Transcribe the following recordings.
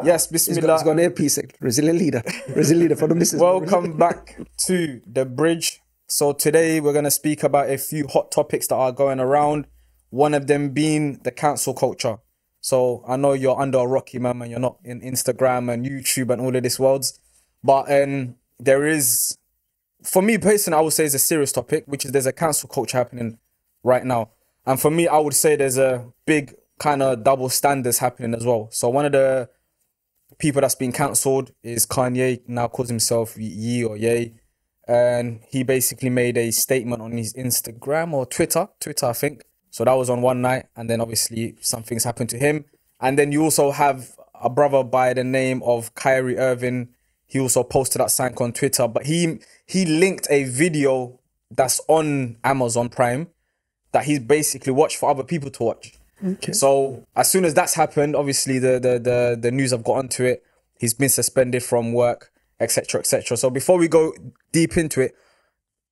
Yes, He's Bismillah. got an earpiece. Resilient leader for the missus. Welcome back to The Bridge. So today we're going to speak about a few hot topics that are going around. One of them being the cancel culture. So I know you're under a rocky, man, and you're not in Instagram and YouTube and all of this worlds. But there is, for me personally, I would say it's a serious topic, which is there's a cancel culture happening right now. And for me, I would say there's a big kind of double standards happening as well. So one of the people that's been cancelled is Kanye, now calls himself Ye or Ye. And he basically made a statement on his Instagram or Twitter, I think. So that was on one night. And then obviously something's happened to him. And then you also have a brother by the name of Kyrie Irving. He also posted that sign on Twitter, but he linked a video that's on Amazon Prime that he's basically watched for other people to watch. Okay. So as soon as that's happened, obviously the news have got onto it. He's been suspended from work, etc., etc. So before we go deep into it,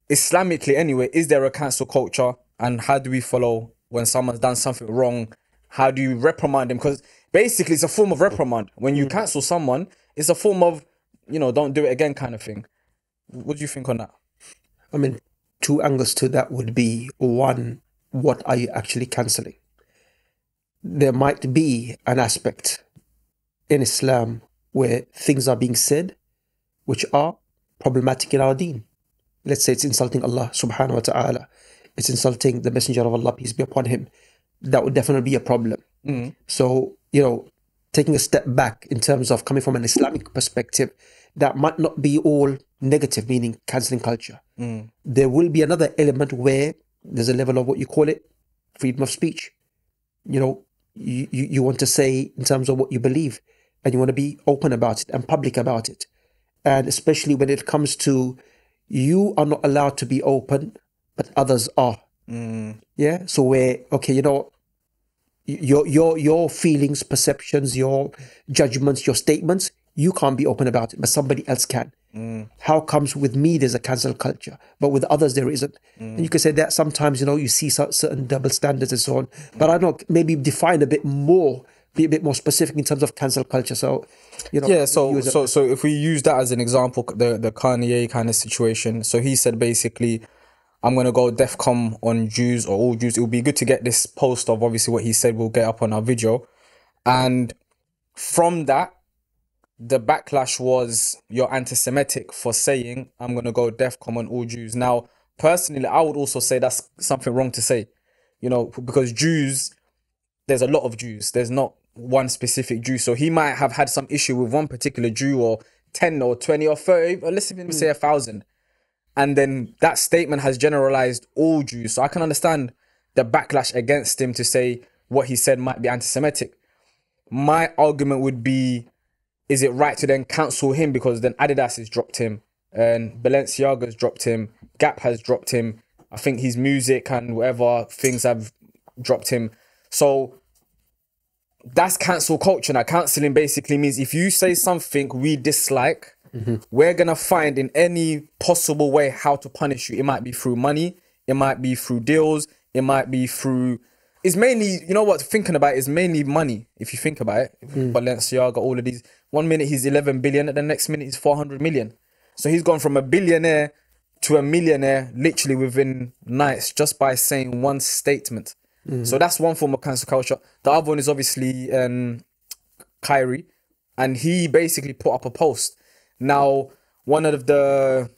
Islamically anyway, is there a cancel culture, and how do we follow when someone's done something wrong? How do you reprimand them? Because basically it's a form of reprimand. When you cancel someone, it's a form of, don't do it again kind of thing. What do you think on that? I mean, two angles to that would be, one, what are you actually cancelling? There might be an aspect in Islam where things are being said which are problematic in our deen. Let's say it's insulting Allah subhanahu wa ta'ala. It's insulting the Messenger of Allah, peace be upon him. That would definitely be a problem. So, taking a step back in terms of coming from an Islamic perspective, that might not be all negative, meaning cancelling culture. There will be another element where there's a level of what you call it, freedom of speech. You want to say in terms of what you believe, and you want to be open about it and public about it. And especially when it comes to, you are not allowed to be open, but others are. Yeah. So where, okay, your feelings, perceptions, your judgments, your statements, you can't be open about it, but somebody else can. How comes with me there's a cancel culture, but with others there isn't? And you can say that sometimes, you see certain double standards and so on. But I don't know, maybe define a bit more, be a bit more specific in terms of cancel culture. So, Yeah, so if we use that as an example, the Kanye kind of situation. So he said basically, I'm going to go DEFCON on Jews or all Jews. It would be good to get this post of obviously what he said. We'll get up on our video. And from that, the backlash was, you're anti-Semitic for saying, I'm going to go DEFCON on all Jews. Now, personally, I would also say that's something wrong to say, because Jews, there's a lot of Jews. There's not one specific Jew. So he might have had some issue with one particular Jew, or 10 or 20 or 30, or let's even say 1,000. And then that statement has generalized all Jews. So I can understand the backlash against him to say what he said might be anti-Semitic. My argument would be, is it right to then cancel him? Because then Adidas has dropped him, and Balenciaga's dropped him, Gap has dropped him. I think his music and whatever things have dropped him. So that's cancel culture. Now, cancelling basically means if you say something we dislike, we're going to find in any possible way how to punish you. It might be through money. It might be through deals. It might be through... It's mainly, thinking about it is mainly money, if you think about it. Balenciaga, all of these. 1 minute he's 11 billion, and the next minute he's 400 million. So he's gone from a billionaire to a millionaire literally within nights just by saying one statement. So that's one form of cancel culture. The other one is obviously Kyrie, and he basically put up a post. Now, one of the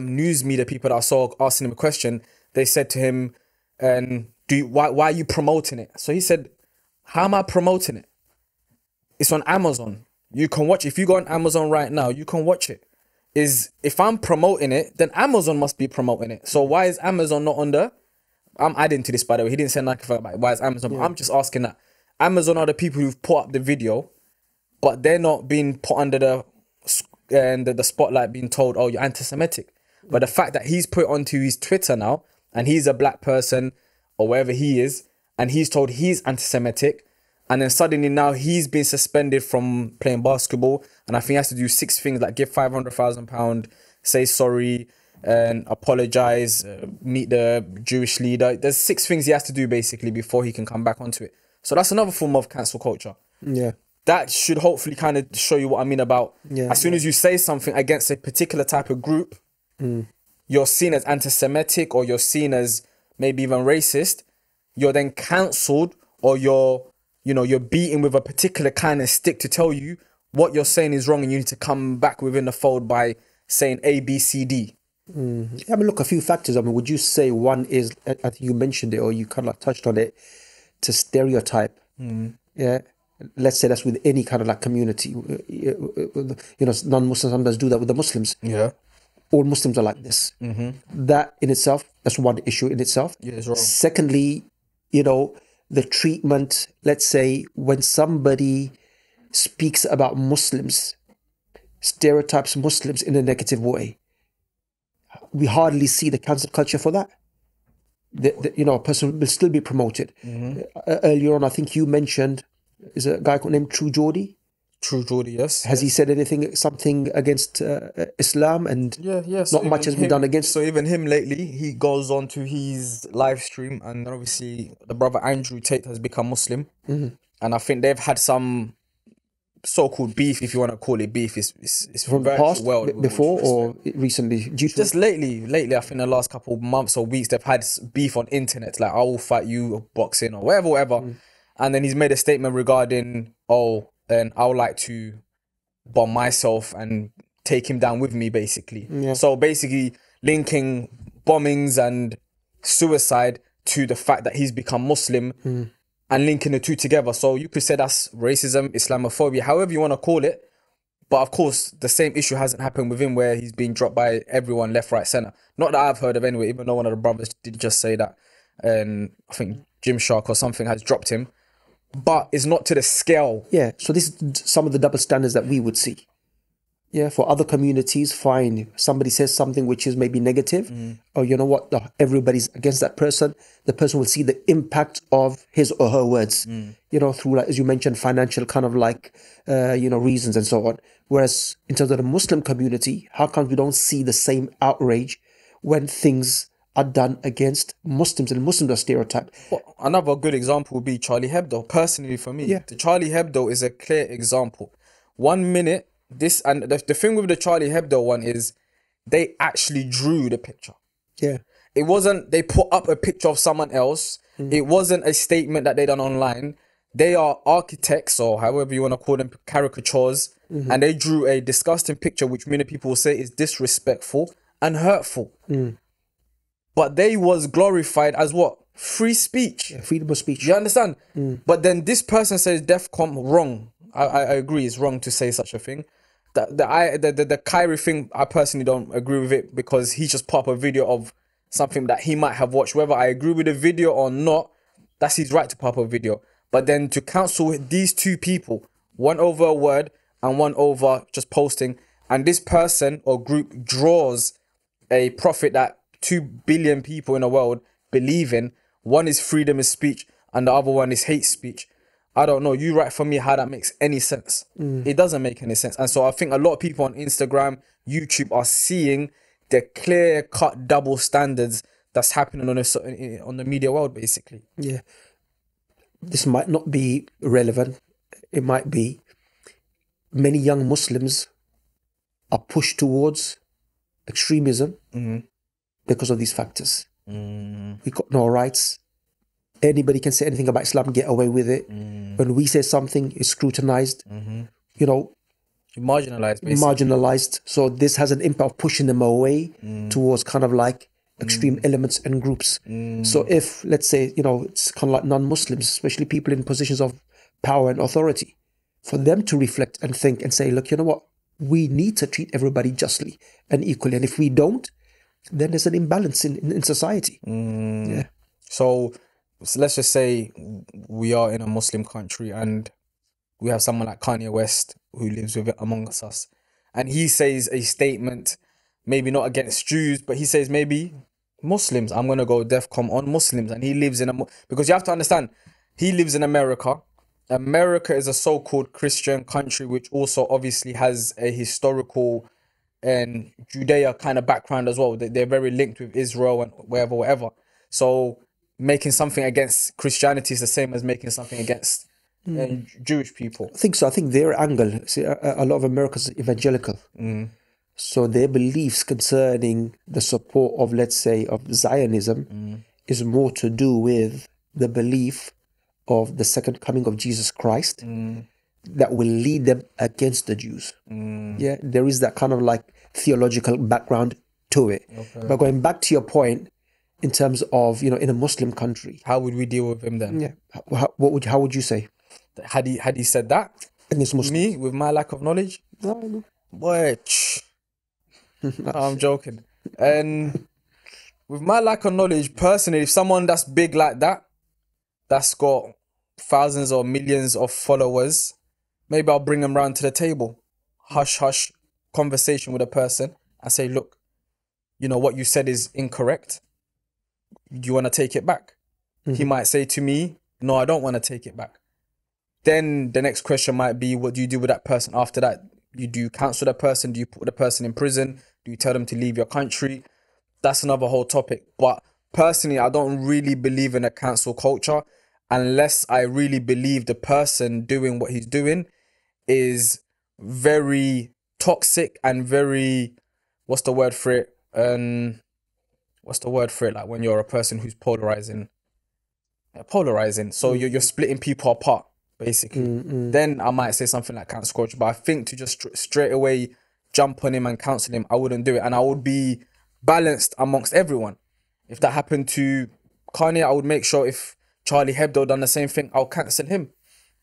news media people that I saw asking him a question, they said to him, why are you promoting it? So he said, how am I promoting it? It's on Amazon. You can watch, if you go on Amazon right now, you can watch it. If I'm promoting it, then Amazon must be promoting it. So why is Amazon not on there? I'm adding to this, by the way. He didn't say nothing about why is Amazon. I'm just asking that. Amazon are the people who've put up the video, but they're not being put under the spotlight, being told, oh, you're anti-Semitic. But the fact that he's put onto his Twitter now, and he's a black person or wherever he is, and he's told he's anti-Semitic, and then suddenly now he's been suspended from playing basketball, and I think he has to do 6 things, like give £500,000, say sorry, and apologize, meet the Jewish leader. There's 6 things he has to do basically before he can come back onto it. So that's another form of cancel culture. Yeah. that should hopefully kind of show you what I mean about as soon as you say something against a particular type of group, you're seen as anti-Semitic, or you're seen as maybe even racist. You're then cancelled, or you're beaten with a particular kind of stick to tell you what you're saying is wrong, and you need to come back within the fold by saying A, B, C, D. I mean, look, a few factors. I mean, would you say one is, I think you mentioned it, or you kind of like touched on it, to stereotype? Yeah. Let's say that's with any kind of like community. Non-Muslims sometimes do that with the Muslims. Yeah. All Muslims are like this. That in itself, that's one issue in itself. Yeah, it's wrong. Secondly, the treatment, let's say, when somebody speaks about Muslims, stereotypes Muslims in a negative way, we hardly see the cancel culture for that. A person will still be promoted. Earlier on, I think you mentioned, is a guy named True Geordie? True Geordie, yes. Has he said something against Islam? And not much has been done against. So even him lately, he goes on to his live stream, and obviously the brother Andrew Tate has become Muslim. And I think they've had some so-called beef, if you want to call it beef. It's from the past, before or recently? Just lately, I think the last couple of months or weeks, they've had beef on internet, like, I will fight you, boxing, or whatever. And then he's made a statement regarding, and I would like to bomb myself and take him down with me, basically. So basically linking bombings and suicide to the fact that he's become Muslim, and linking the two together. So you could say that's racism, Islamophobia, however you want to call it. But of course, the same issue hasn't happened with him, where he's been dropped by everyone left, right, centre. Not that I've heard of anyway, even though one of the brothers did just say that. And I think Gymshark or something has dropped him. But it's not to the scale. Yeah, so this is some of the double standards that we would see. Yeah, for other communities, fine. Somebody says something which is maybe negative, or you know what, everybody's against that person. The person will see the impact of his or her words, through, like, as you mentioned, financial kind of like, reasons and so on. Whereas in terms of the Muslim community, how come we don't see the same outrage when things are done against Muslims and Muslims are stereotyped? Well, another good example would be Charlie Hebdo. Personally, for me, the Charlie Hebdo is a clear example. 1 minute, and the thing with the Charlie Hebdo one is they actually drew the picture. Yeah. It wasn't, they put up a picture of someone else. It wasn't a statement that they done online. They are architects, or however you want to call them, caricatures. And they drew a disgusting picture, which many people will say is disrespectful and hurtful. But they was glorified as what? Free speech. Yeah, freedom of speech. You understand? But then this person says DEFCON wrong. I agree, it's wrong to say such a thing. The Kyrie thing, I personally don't agree with it, because he just put up a video of something that he might have watched. Whether I agree with the video or not, that's his right to put up a video. But then to counsel these two people, one over a word and one over just posting, and this person or group draws a profit that 2 billion people in the world believe in. One is freedom of speech and the other one is hate speech. I don't know. You write for me how that makes any sense. It doesn't make any sense. And so I think a lot of people on Instagram, YouTube are seeing the clear-cut double standards that's happening on the media world, basically. Yeah. This might not be relevant. It might be. Many young Muslims are pushed towards extremism because of these factors. We got no rights. Anybody can say anything about Islam, get away with it. When we say something, it's scrutinized. Marginalized, basically. Marginalized. So this has an impact of pushing them away towards kind of like extreme elements and groups. So if, let's say, it's kind of like non-Muslims, especially people in positions of power and authority, for them to reflect and think and say, look, you know what? We need to treat everybody justly and equally. And if we don't, then there's an imbalance in society. Yeah. So let's just say we are in a Muslim country and we have someone like Kanye West who lives with it amongst us. And he says a statement, maybe not against Jews, but he says maybe Muslims. I'm going to go DEFCON on Muslims. And he lives because you have to understand, he lives in America. America is a so-called Christian country, which also obviously has a historical and Judea kind of background as well. They're very linked with Israel and whatever. So making something against Christianity is the same as making something against and Jewish people? I think so. I think their angle, see, a lot of Americans are evangelical. So their beliefs concerning the support of, let's say, of Zionism is more to do with the belief of the second coming of Jesus Christ that will lead them against the Jews. Yeah, there is that kind of like theological background to it. Okay. But going back to your point, in terms of, you know, in a Muslim country, How would we deal with him then? yeah, how would you say? Had he said that? And it's Muslim. Me, with my lack of knowledge? No, Boy, I'm joking. And with my lack of knowledge, personally, if someone that's big like that, that's got thousands or millions of followers, maybe I'll bring them round to the table. Hush conversation with a person and say, look, you know, what you said is incorrect. Do you want to take it back? He might say to me, no, I don't want to take it back. Then the next question might be, what do you do with that person after that? Do you cancel the person? Do you put the person in prison? Do you tell them to leave your country? That's another whole topic. But personally, I don't really believe in a cancel culture unless I really believe the person doing what he's doing is very toxic and very, what's the word for it? Like when you're a person who's polarizing. So you're splitting people apart, basically. Then I might say something like cancel culture. But I think to just straight away jump on him and cancel him, I wouldn't do it. And I would be balanced amongst everyone. If that happened to Kanye, I would make sure if Charlie Hebdo done the same thing, I'll cancel him.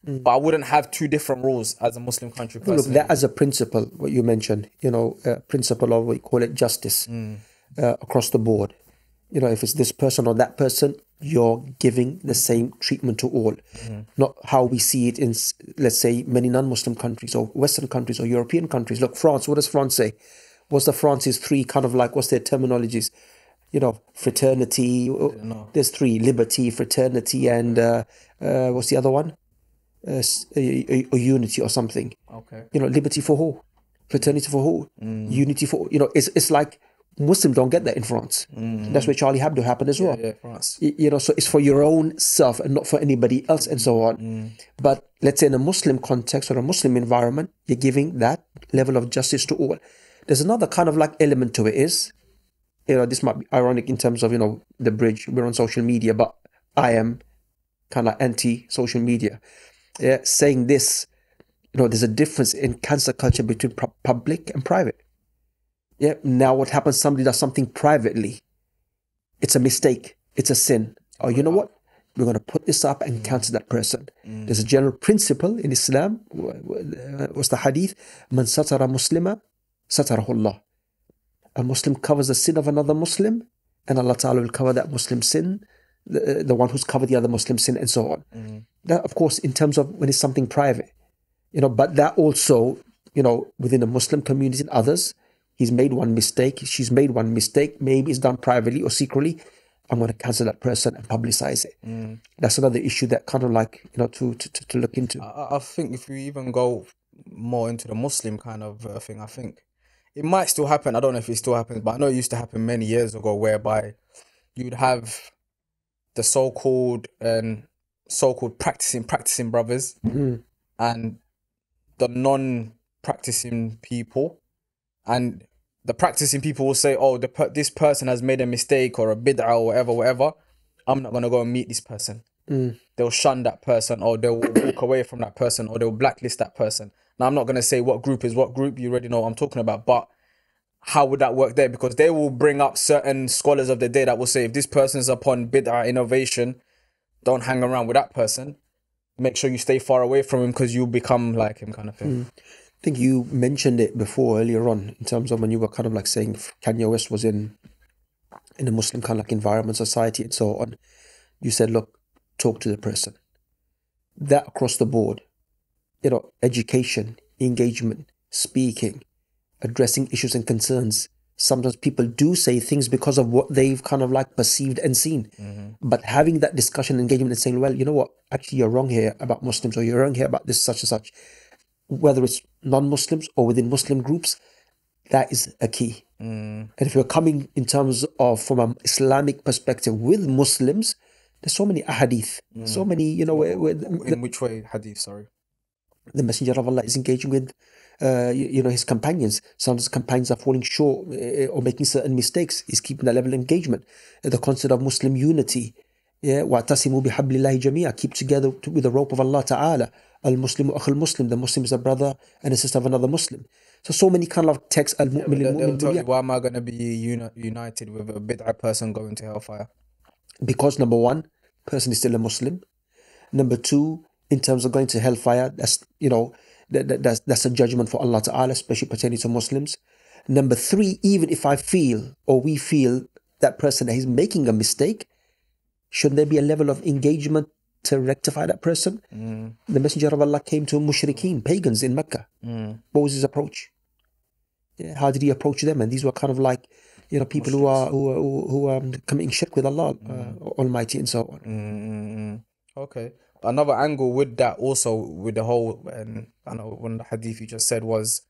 But I wouldn't have two different rules as a Muslim country person. Look, that as a principle, what you mentioned, you know, principle of, we call it justice across the board. You know, if it's this person or that person, you're giving the same treatment to all. Not how we see it in, let's say, many non-Muslim countries or Western countries or European countries. Look, France, what does France say? What's the France's three kind of like, what's their terminologies? You know, fraternity, there's three, liberty, fraternity, and what's the other one? Unity or something. Okay. You know, liberty for who? Fraternity for who? Unity for, you know, it's like Muslims don't get that in France. That's where Charlie Hebdo happened as well. Yeah, France. You know, so it's for your own self and not for anybody else and so on. But let's say in a Muslim context or a Muslim environment, you're giving that level of justice to all. There's another kind of like element to it is, you know, this might be ironic in terms of, you know, the bridge, we're on social media, but I am kind of anti-social media. Yeah, saying this, you know, there's a difference in cancel culture between public and private. Yeah, now what happens, somebody does something privately, it's a mistake, it's a sin. Oh, you know what? We're going to put this up and cancel that person. There's a general principle in Islam, what's the hadith? Man satara muslima, satarahu Allah. A Muslim covers the sin of another Muslim, and Allah Ta'ala will cover that Muslim sin, the one who's covered the other Muslim sin, and so on. That, of course, in terms of when it's something private, you know, but that also, you know, within the Muslim community and others, he's made one mistake, she's made one mistake, maybe it's done privately or secretly, I'm going to cancel that person and publicize it. That's another issue that kind of like, you know, to look into. I think if we even go more into the Muslim kind of thing, I think it might still happen. I don't know if it still happens, but I know it used to happen many years ago, whereby you'd have the so-called practicing brothers and the non-practicing people, and the practicing people will say, oh, this person has made a mistake or a bid'ah or whatever, I'm not going to go and meet this person. They'll shun that person, or they'll walk away from that person, or they'll blacklist that person. Now, I'm not going to say what group is what group, you already know what I'm talking about, but how would that work there? Because they will bring up certain scholars of the day that will say, if this person is upon bid'ah innovation, don't hang around with that person. Make sure you stay far away from him because you'll become like him, kind of thing. I think you mentioned it before earlier on in terms of when you were kind of like saying Kanye West was in a Muslim kind of like environment, society and so on. You said, look, talk to the person. That across the board, you know, education, engagement, speaking, addressing issues and concerns. Sometimes people do say things because of what they've kind of like perceived and seen. But having that discussion, engagement and saying, well, you know what, actually you're wrong here about Muslims, or you're wrong here about this, such and such, whether it's non-Muslims or within Muslim groups, that is a key. And if you're coming in terms of from an Islamic perspective with Muslims, There's so many ahadith, so many, you know, where In which way, hadith? Sorry. the Messenger of Allah is engaging with, you know, his companions. Some of his companions are falling short or making certain mistakes. He's keeping that level of engagement. The concept of Muslim unity. Yeah, وَاعْتَصِمُوا بِحَبْلِ اللَّهِ جَمِيعًا. Keep together with the rope of Allah Ta'ala. Al-Muslimu akhul Muslim. The Muslim is a brother and a sister of another Muslim. So many kind of texts. Al-Mu'min They'll tell you, why am I going to be united with a bid'ah person going to hellfire? Because number one, person is still a Muslim. Number two, in terms of going to hellfire, that's, you know, that's a judgment for Allah Ta'ala, especially pertaining to Muslims. Number three, even if I feel or we feel that person that he's making a mistake, shouldn't there be a level of engagement to rectify that person? The Messenger of Allah came to mushrikeen, pagans in Mecca. What was his approach? Yeah, how did he approach them? And these were kind of like, you know, people who are committing shirk with Allah Almighty and so on. Okay. Another angle with that also, with the whole, and I know one of the hadith you just said was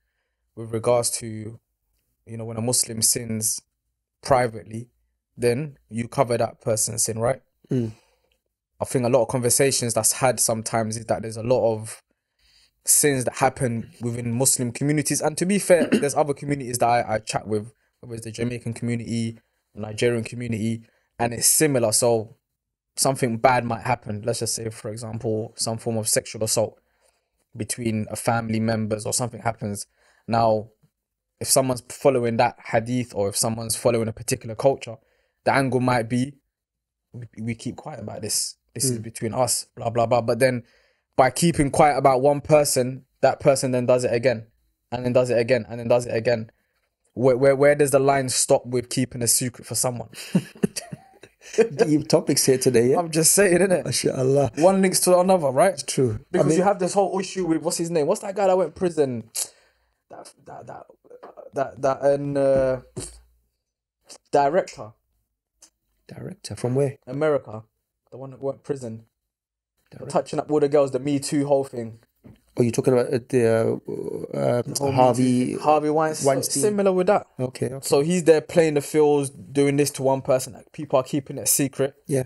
with regards to, you know, when a Muslim sins privately, then you cover that person's sin, right? I think a lot of conversations that's had sometimes is that there's a lot of sins that happen within Muslim communities. And to be fair, there's other communities that I chat with, whether it's the Jamaican community, the Nigerian community, and it's similar. So something bad might happen. Let's just say, for example, some form of sexual assault between a family members or something happens. Now, if someone's following that hadith or if someone's following a particular culture, the angle might be, we keep quiet about this. This is between us, blah, blah, blah. But then by keeping quiet about one person, that person then does it again and then does it again and then does it again. Where does the line stop with keeping a secret for someone? Deep topics here today, yeah? I'm just saying, innit? MashaAllah. One links to another, right? It's true. Because you have this whole issue with, what's his name? What's that guy that went to prison? Director from where? America, the one that went to prison, touching up all the girls, the Me Too whole thing. Oh, you're talking about the Harvey Weinstein. Similar with that. Okay. So he's there playing the fields, doing this to one person. Like, people are keeping it a secret. Yeah.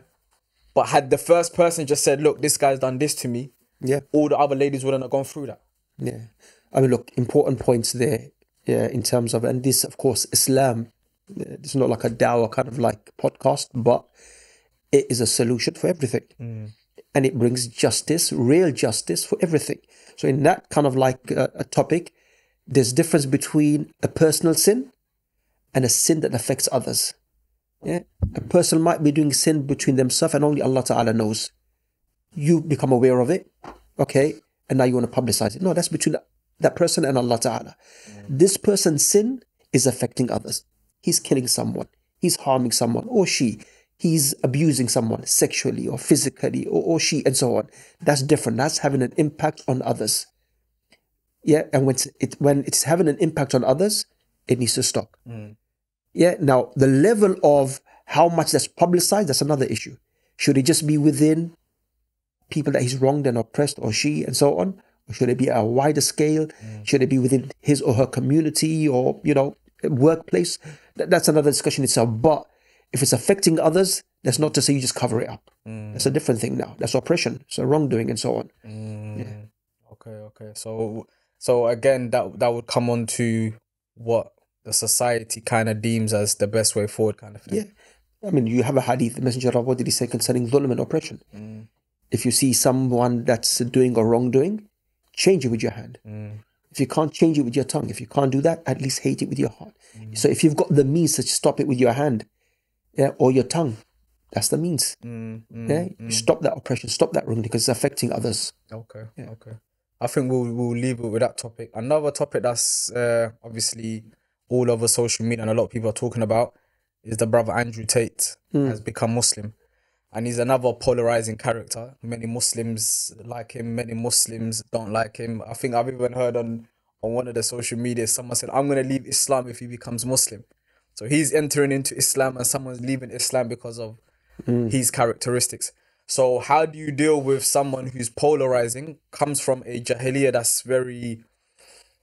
But had the first person just said, "Look, this guy's done this to me," yeah, all the other ladies wouldn't have gone through that. Yeah. I mean, look, important points there. Yeah, in terms of, and this, of course, Islam. It's not like a dawah kind of like podcast, but it is a solution for everything. And it brings justice, real justice for everything. So in that kind of like a topic, there's difference between a personal sin and a sin that affects others. Yeah, a person might be doing sin between themselves and only Allah Ta'ala knows. You become aware of it, okay, and now you want to publicize it. No, that's between that person and Allah Ta'ala. This person's sin is affecting others. He's killing someone. He's harming someone, or she. He's abusing someone sexually or physically, or she, and so on. That's different. That's having an impact on others. Yeah, and when it's having an impact on others, it needs to stop. Yeah, now the level of how much that's publicized, that's another issue. Should it just be within people that he's wronged and oppressed, or she, and so on? Or should it be at a wider scale? Should it be within his or her community, or, you know, workplace? That's another discussion itself. But if it's affecting others, that's not to say you just cover it up. That's a different thing now. That's oppression. So wrongdoing and so on. Yeah. Okay. So again, that would come on to what the society kind of deems as the best way forward, kind of thing. Yeah. I mean, you have a hadith, the Messenger of Allah, what did he say concerning dhulm and oppression? If you see someone that's doing or wrongdoing, change it with your hand. If you can't change it with your tongue, if you can't do that, at least hate it with your heart. So if you've got the means to stop it with your hand, or your tongue, that's the means. You stop that oppression, stop that wrong, because it's affecting others. Okay. I think we'll leave it with that topic. Another topic that's obviously all over social media and a lot of people are talking about is the brother Andrew Tate has become Muslim. And he's another polarizing character. Many Muslims like him, many Muslims don't like him. I think I've even heard on one of the social media, someone said, "I'm going to leave Islam if he becomes Muslim." So he's entering into Islam and someone's leaving Islam because of his characteristics. So how do you deal with someone who's polarizing, comes from a Jahiliyyah that's very...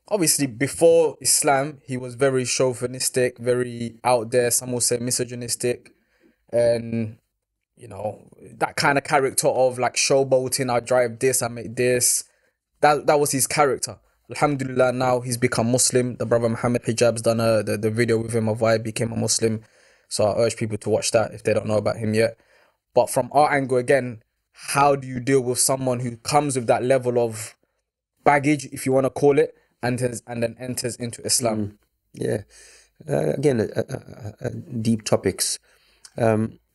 Obviously, before Islam, he was very chauvinistic, very out there. Some will say misogynistic. And... you know, that kind of character of like showboating. I drive this, I make this. That was his character. Alhamdulillah, now he's become Muslim. The brother Muhammad Hijab's done the video with him of why he became a Muslim. So I urge people to watch that if they don't know about him yet. But from our angle again, how do you deal with someone who comes with that level of baggage, if you want to call it, and then enters into Islam? Yeah. Again, deep topics.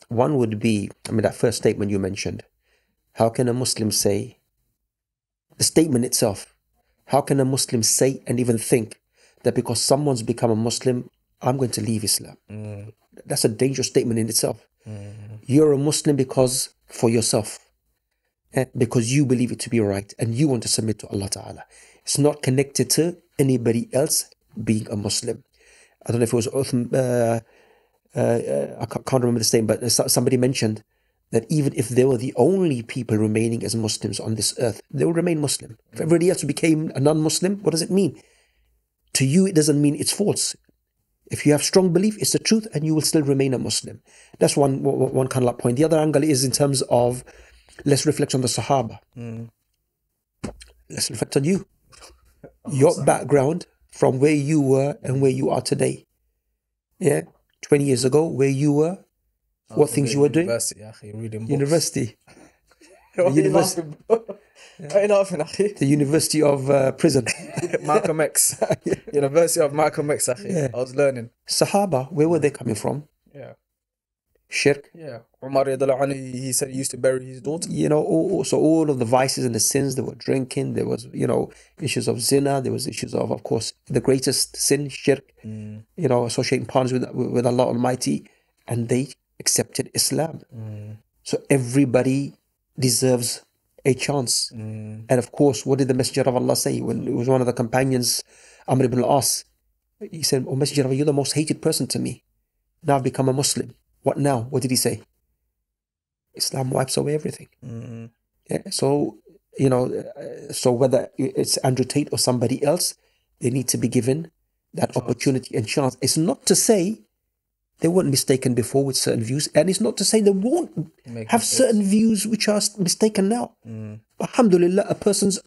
One would be, that first statement you mentioned. How can a Muslim say, the statement itself, how can a Muslim say and even think that because someone's become a Muslim, I'm going to leave Islam? That's a dangerous statement in itself. You're a Muslim because for yourself, because you believe it to be right and you want to submit to Allah Ta'ala. It's not connected to anybody else being a Muslim. I don't know if it was I can't remember the statement, but somebody mentioned that even if they were the only people remaining as Muslims on this earth, they will remain Muslim. If everybody else became a non-Muslim, what does it mean? To you, it doesn't mean it's false. If you have strong belief, it's the truth, and you will still remain a Muslim. That's one kind of like point. The other angle is in terms of, let's reflect on the Sahaba. Let's reflect on you. Your background from where you were and where you are today. Yeah, 20 years ago, where you were, what things you were doing. University. The University of Prison. Malcolm X. University of Malcolm X. Yeah. I was learning. Sahaba, where were they coming from? Yeah. Shirk. Yeah. Umar, he said he used to bury his daughter. So all of the vices and the sins, they were drinking, there was, issues of zina, there was issues of course, the greatest sin, shirk, associating partners with Allah Almighty, and they accepted Islam. So everybody deserves a chance. And of course, what did the Messenger of Allah say when it was one of the companions, Amr ibn al-As? He said, "Oh Messenger of Allah, you're the most hated person to me. Now I've become a Muslim. What now?" What did he say? Islam wipes away everything. Yeah, so, so whether it's Andrew Tate or somebody else, they need to be given that opportunity and chance. It's not to say they weren't mistaken before with certain views, and it's not to say they won't have certain views which are mistaken now. Alhamdulillah, a person's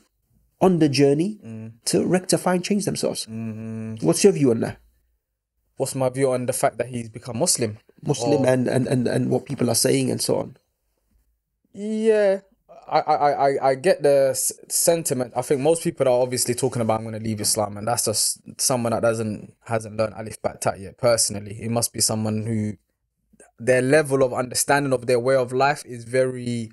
on the journey to rectify and change themselves. What's your view on that? What's my view on the fact that he's become Muslim? And what people are saying and so on. Yeah, I get the sentiment. I think most people are obviously talking about, I'm going to leave Islam, and that's just someone that hasn't learned Alif Bat Tat yet. Personally, it must be someone who their level of understanding of their way of life is very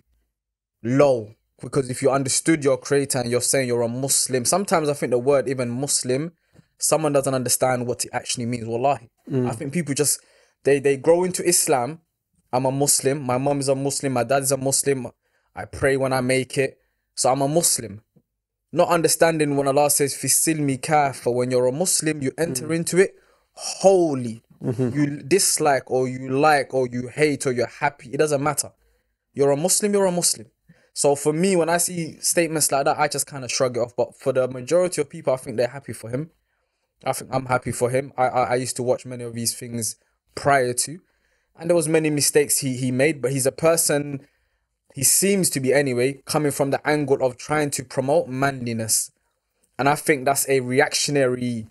low. Because if you understood your creator and you're saying you're a Muslim, sometimes I think the word even Muslim, someone doesn't understand what it actually means. Wallahi, I think people just they grow into Islam. I'm a Muslim. My mum is a Muslim. My dad is a Muslim. I pray when I make it. So I'm a Muslim. Not understanding when Allah says, Fi silmi kafa, when you're a Muslim, you enter into it wholly. You dislike or you like or you hate or you're happy. It doesn't matter. You're a Muslim, you're a Muslim. So for me, when I see statements like that, I just kind of shrug it off. But for the majority of people, I think they're happy for him. I think I'm happy for him. I used to watch many of these things prior to. And there was many mistakes he made, but he's a person, he seems to be anyway, coming from the angle of trying to promote manliness. And I think that's a reactionary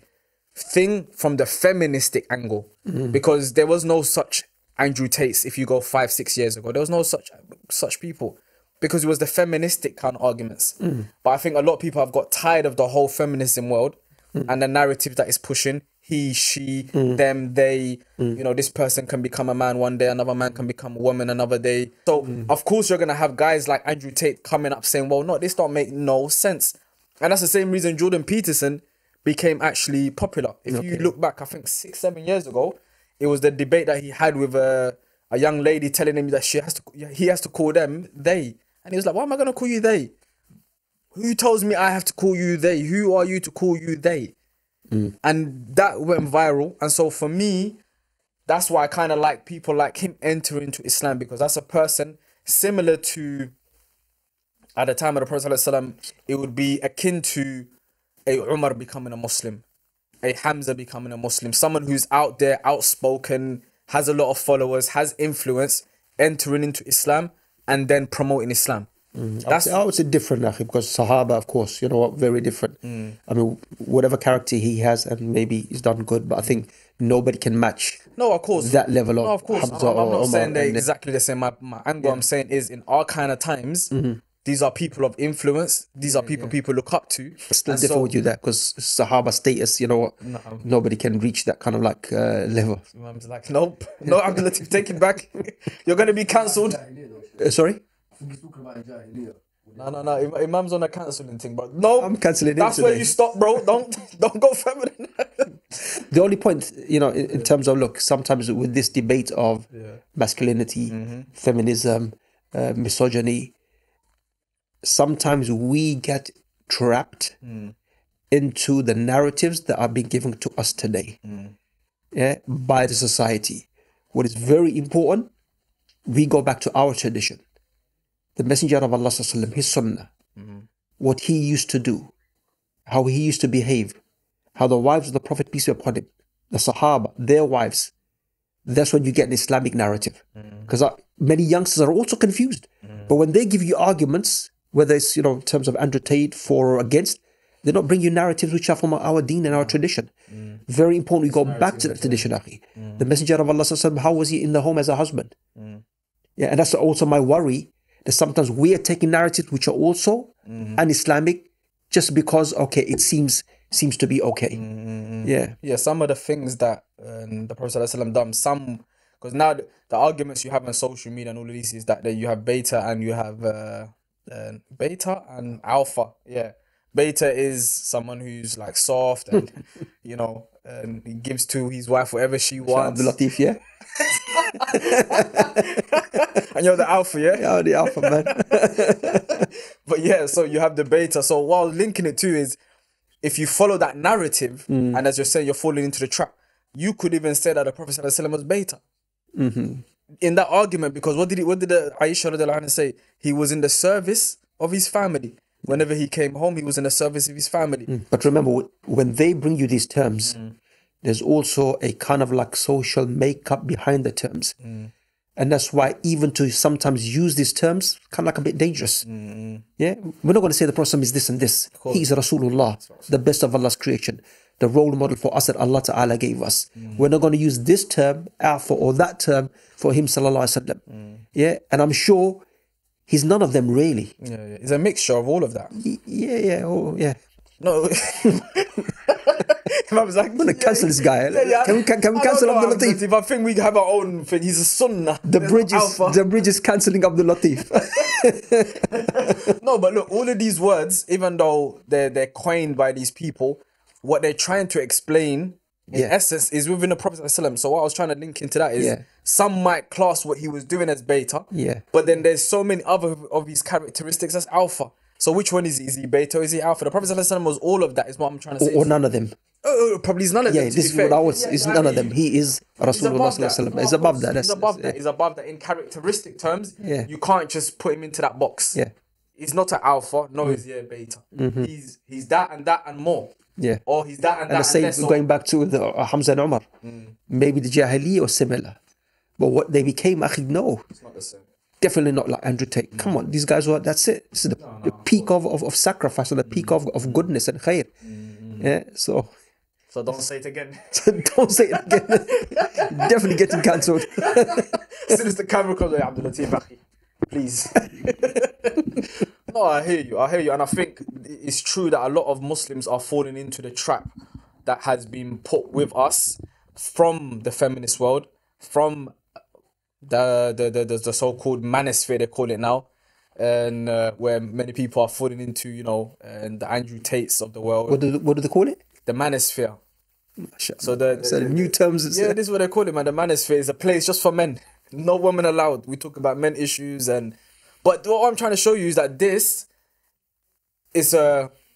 thing from the feministic angle. Because there was no such Andrew Tates if you go 5-6 years ago. There was no such people. Because it was the feministic kind of arguments. But I think a lot of people have got tired of the whole feminism world and the narrative that is pushing. He, she, them, they, this person can become a man one day, another man can become a woman another day. So, of course, you're going to have guys like Andrew Tate coming up saying, well, no, this don't make no sense. And that's the same reason Jordan Peterson became actually popular. If you look back, I think 6-7 years ago, it was the debate that he had with a young lady telling him that he has to call them they. And he was like, why am I going to call you they? Who tells me I have to call you they? Who are you to call you they? And that went viral. And so for me, that's why I kind of like people like him enter into Islam, because that's a person similar to, at the time of the Prophet ﷺ, it would be akin to a Umar becoming a Muslim, a Hamza becoming a Muslim, someone who's out there, outspoken, has a lot of followers, has influence, entering into Islam and then promoting Islam. I would say different, Akhi, because Sahaba, of course, you know what, very different. I mean, whatever character he has, and maybe he's done good, but I think nobody can match. No, of course. That level of no, of course. Hamza I'm not or saying Umar they're and- exactly the same. My angle I'm saying is in our kind of times, these are people of influence. These are people look up to. Still And different so- with you that because Sahaba status, you know what, nobody can reach that kind of like level. Imam's like, nope, no, Abdul Latif, take it back. You're going to be cancelled. Sorry? He's talking about Jahiliyyah. No. Imam's on a cancelling thing, but no. I'm cancelling him That's where today. you stop, bro. Don't go further than that. The only point, you know, in terms of, look, sometimes with this debate of masculinity, feminism, misogyny, sometimes we get trapped into the narratives that are being given to us today by the society. What is very important, we go back to our tradition. The Messenger of Allah, ﷺ, his sunnah, what he used to do, how he used to behave, how the wives of the Prophet, peace be upon him, the Sahaba, their wives, that's when you get an Islamic narrative. Because many youngsters are also confused. But when they give you arguments, whether it's, you know, in terms of Andrew Tate, for or against, they don't bring you narratives which are from our deen and our tradition. Very important, we go back to the tradition, Akhi. The Messenger of Allah, ﷺ, how was he in the home as a husband? Yeah, and that's also my worry, that sometimes we are taking narratives which are also un-Islamic just because, okay, it seems to be okay. Yeah, some of the things that the Prophet ﷺ done, some, because now the arguments you have on social media and all of these is that you have beta and you have beta and alpha. Yeah, beta is someone who's like soft and you know, and he gives to his wife whatever she wants. Abdul Latif, yeah? And you're the alpha, yeah? Yeah, the alpha, man. But yeah, so you have the beta. So while linking it to is, if you follow that narrative, and as you're saying, you're falling into the trap, you could even say that the Prophet ﷺ was beta. In that argument, because what did Aisha radiallahu anha say? He was in the service of his family. Whenever he came home, he was in the service of his family. But remember, when they bring you these terms, there's also a kind of like social makeup behind the terms. And that's why even to sometimes use these terms, kind of like a bit dangerous. Yeah, we're not going to say the Prophet is this and this. He is Rasulullah, the best of Allah's creation, the role model for us that Allah Ta'ala gave us. We're not going to use this term, alpha, or that term for him, sallallahu alaihi wasallam. Yeah, and I'm sure he's none of them really. Yeah. It's a mixture of all of that. Yeah. No. I was like, I'm going to cancel this guy. Can we cancel Abdul Latif? I think we have our own thing. He's a sunnah. The bridge is cancelling Abdul Latif. No, but look, all of these words, even though they're coined by these people, what they're trying to explain in essence is within the Prophet ﷺ. So what I was trying to link into that is some might class what he was doing as beta, but then there's so many other of his characteristics as alpha. So which one is he? Is he beta or is he alpha? The Prophet ﷺ was all of that, is what I'm trying to say. Or none of them. Probably he's none of them. Yeah, this is what I was. It's none of them. He is Rasulullah sallallahu alaihi wasallam. He's above that. He's above that. He's above that. In characteristic terms, you can't just put him into that box. Yeah. He's not an alpha, no, he's a beta. He's that and more. Yeah. Or he's that and And the that same and less. going back to the Hamza and Umar. Maybe the Jahiliyyah was similar. But what they became, akhi, no. It's not the same. Definitely not like Andrew Tate. Come on, these guys were, that's it. This is the peak of sacrifice and the peak of goodness and khair. Yeah, so don't say it again. don't say it again. Definitely getting cancelled. As soon as the camera comes, Abdul Latif, akhi, please. No, I hear you. And I think it's true that a lot of Muslims are falling into the trap that has been put with us from the feminist world, from the so-called manosphere, they call it now, and where many people are falling into, you know, and the Andrew Tates of the world. What do they call it? The manosphere. So the new terms. Yeah, this is what they call it, man. The manosphere is a place just for men. No women allowed. We talk about men issues but what I'm trying to show you is that this is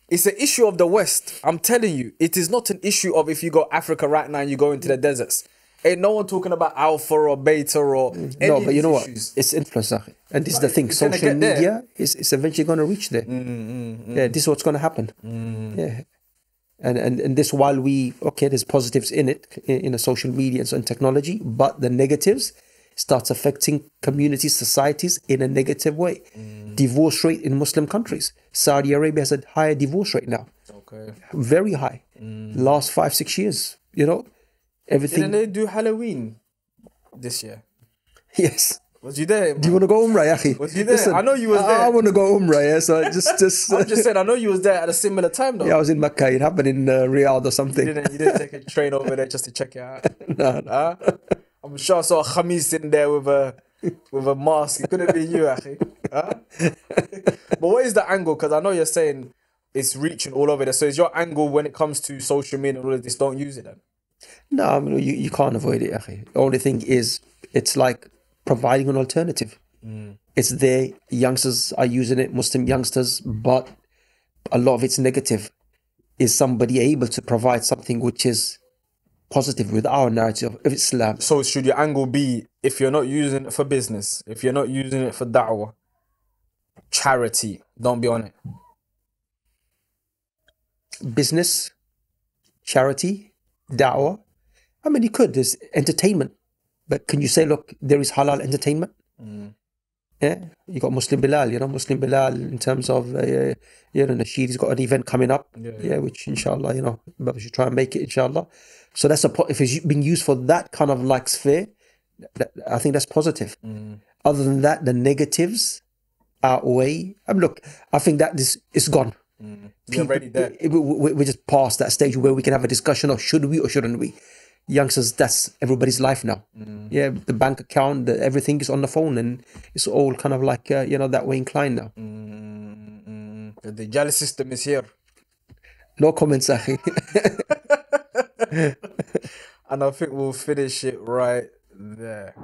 it's an issue of the West. I'm telling you, it is not an issue of if you go Africa right now and you go into the deserts. Ain't no one talking about alpha or beta or any no, but you know issues. what? It's influence, and this is the thing. Social media is eventually going to reach there. Yeah, this is what's going to happen. Yeah, and this while there's positives in it, in the social media and technology, but the negatives starts affecting communities, societies in a negative way. Divorce rate in Muslim countries. Saudi Arabia has a higher divorce rate now. Okay. Very high. Last 5-6 years, everything. Didn't they do Halloween this year? Yes. Was you there? Do you want to go Umrah, Yahi? Was you there? I know you was there. I want to go Umrah, yeah. So just. I'm just saying, I know you was there at a similar time though. Yeah, I was in Mecca. It happened in Riyadh or something. You didn't take a train over there just to check it out. No. Huh? I'm sure I saw a Khamis in there with a mask. It couldn't be you, Akhi. Huh? But what is the angle? Because I know you're saying it's reaching all over there. So is your angle when it comes to social media and all of this, don't use it then? No, I mean, you can't avoid it, Akhi. The only thing is, it's like providing an alternative. It's there, youngsters are using it, Muslim youngsters, but a lot of it's negative. Is somebody able to provide something which is positive with our narrative of Islam? So should your angle be, if you're not using it for business, if you're not using it for da'wah, charity, don't be on it? Business, charity, da'wah. I mean, you could. There's entertainment. But can you say, look, there is halal entertainment? Yeah, you got Muslim Bilal, Muslim Bilal in terms of, Nasheed, he's got an event coming up, which inshallah, we should try and make it, inshallah. So that's if it's being used for that kind of like sphere, I think that's positive. Other than that, the negatives outweigh. Look, I think that it's gone. You're already there. We're just past that stage where we can have a discussion of should we or shouldn't we. Youngsters, that's everybody's life now. Yeah, the bank account, everything is on the phone, and it's all kind of like that way inclined now. The Dajjal system is here. No comments, Akhi. And I think we'll finish it right there.